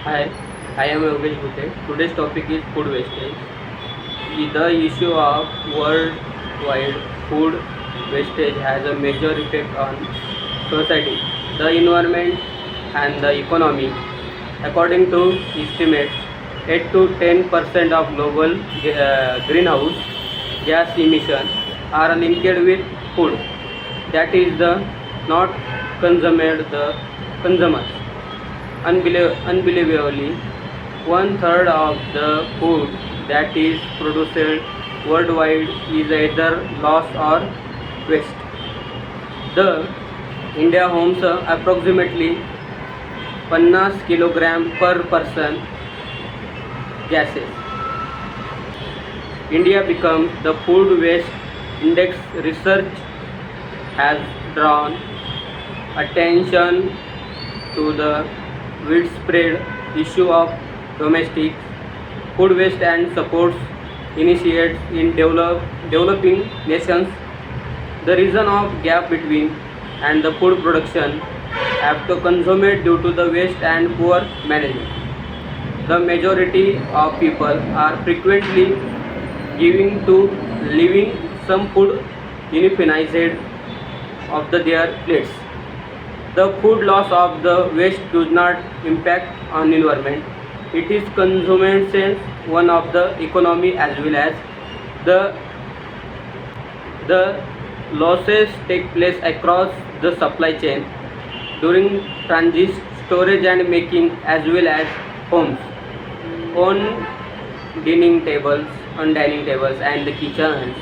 Hi, I am Yogesh Bhute. Today's topic is food wastage. The issue of worldwide food wastage has a major effect on society, the environment, and the economy. According to estimates, 8 to 10% of global greenhouse gas emission are linked with food. That is the not consumed the consumers. Unbelievably, one third of the food that is produced worldwide is either lost or waste. The India homes approximately 50 kilogram per person gases. India becomes the food waste index. Research has drawn attention to the widespread issue of domestic food waste and supports initiates in developing nations. The reason of gap between and the food production have to consume it due to the waste and poor management. The majority of people are frequently giving to leaving some food infinite of their plates. The food loss of the waste does not impact on environment. It is consumption one of the economy as well as the the losses take place across the supply chain during transit, storage and making as well as homes on dining tables and the kitchens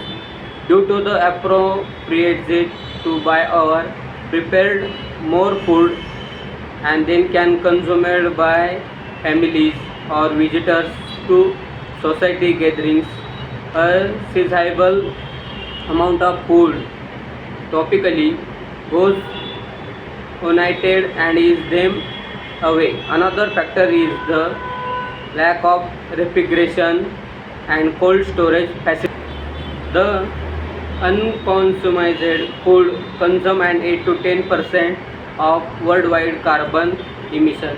due to the appropriate to buy or prepared more food and then can consumed by families or visitors to society gatherings. A sizable amount of food topically goes united and is them away. Another factor is the lack of refrigeration and cold storage facilities. The unconsumed food consume an 8 to 10% of worldwide carbon emission.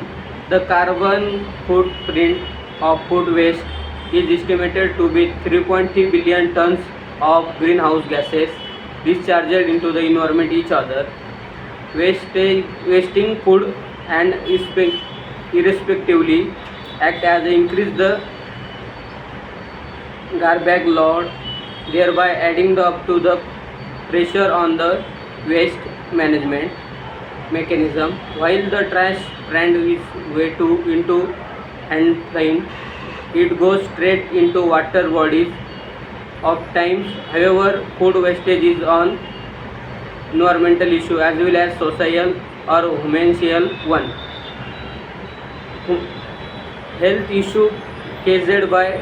The carbon footprint of food waste is estimated to be 3.3 billion tons of greenhouse gases discharged into the environment each other. Wasting food and irrespectively act as increase the garbage load, thereby adding up to the pressure on the waste management mechanism. While the trash trend is way to into and line, it goes straight into water bodies of times. However, food wastage is an environmental issue as well as social or humanitarian one. Health issue caused by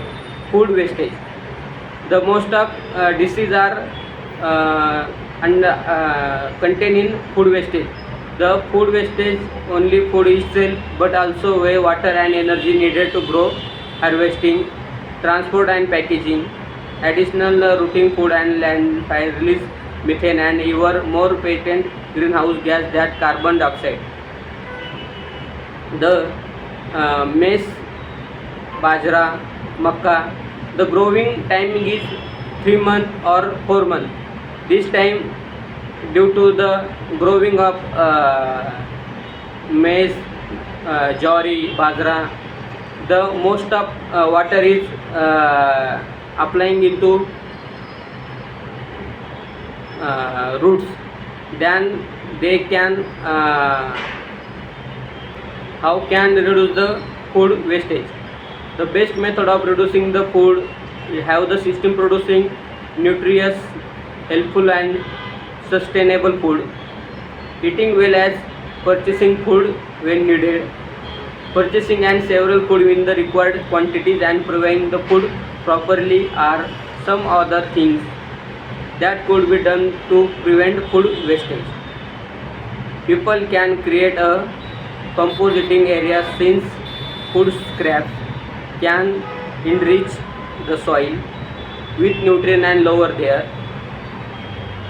food wastage. The most of diseases are contained in food wastage. The food wastage only food itself, but also where water and energy needed to grow, harvesting, transport and packaging, additional routine food and landfill release methane and even more potent greenhouse gas that carbon dioxide. The maize, bajra, makka, the growing timing is 3 months or 4 months. This time due to the growing of maize, jowari, bajra, the most of water is applying into roots. Then they can how can reduce the food wastage. The best method of reducing the food, we have the system producing nutritious, helpful and sustainable food, eating well as purchasing food when needed, purchasing and several food in the required quantities and providing the food properly are some other things that could be done to prevent food wastage. People can create a composting area since food scraps can enrich the soil with nutrient and lower their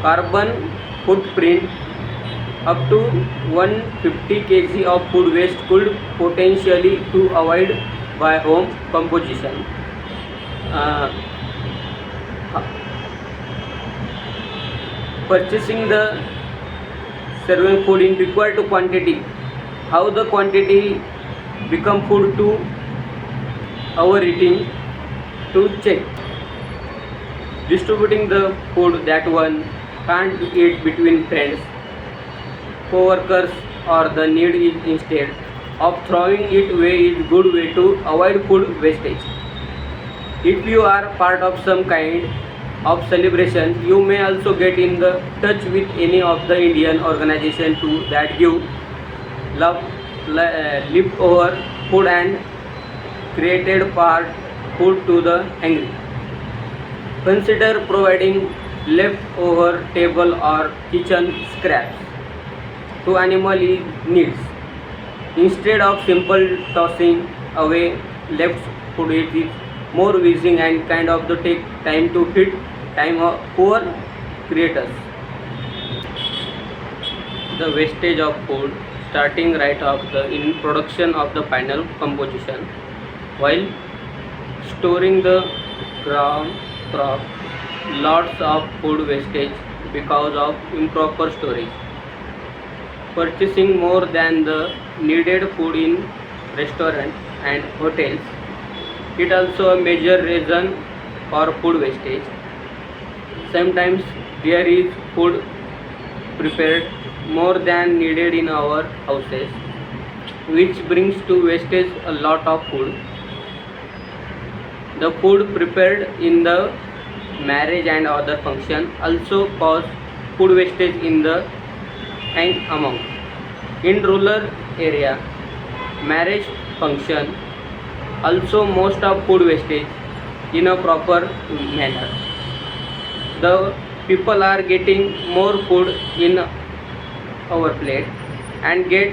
carbon footprint. Up to 150 kg of food waste could potentially to avoid by home composition. Uh, Purchasing the serving food in required quantity. How the quantity become food to our eating to check. Distributing the food that one can't eat between friends, co-workers or the need is instead of throwing it away is good way to avoid food wastage. If you are part of some kind of celebration, you may also get in the touch with any of the Indian organization to that give love leftover food and created part food to the hungry. Consider providing leftover table or kitchen scraps to animal needs instead of simple tossing away left food. It is more wishing and kind of the take time to fit time of poor creators. The wastage of food starting right of the in production of the final composition while storing the ground crop, lots of food wastage because of improper storage. Purchasing more than the needed food in restaurants and hotels. It also a major reason for food wastage. Sometimes there is food prepared more than needed in our houses, which brings to wastage a lot of food. The food prepared in the marriage and other function also cause food wastage in the hang amount. In rural area, marriage function also most of food wastage in a proper manner. The people are getting more food in our plate and get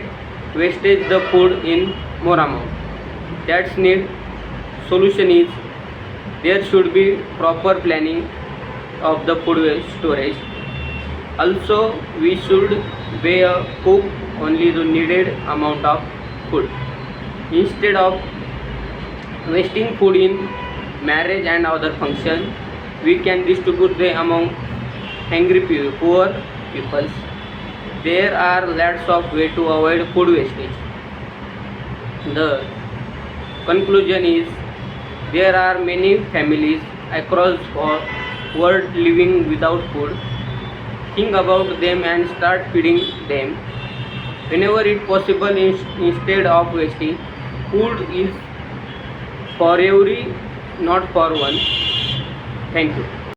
wastage the food in more amount. That's need solution is there should be proper planning of the food waste storage. Also, we should cook only the needed amount of food instead of wasting food in marriage and other function. We can distribute them among hungry poor peoples. There are lots of ways to avoid food wastage. The conclusion is there are many families across the world living without food. Think about them and start feeding them whenever it possible instead of wasting. Food is for every, not for one. Thank you.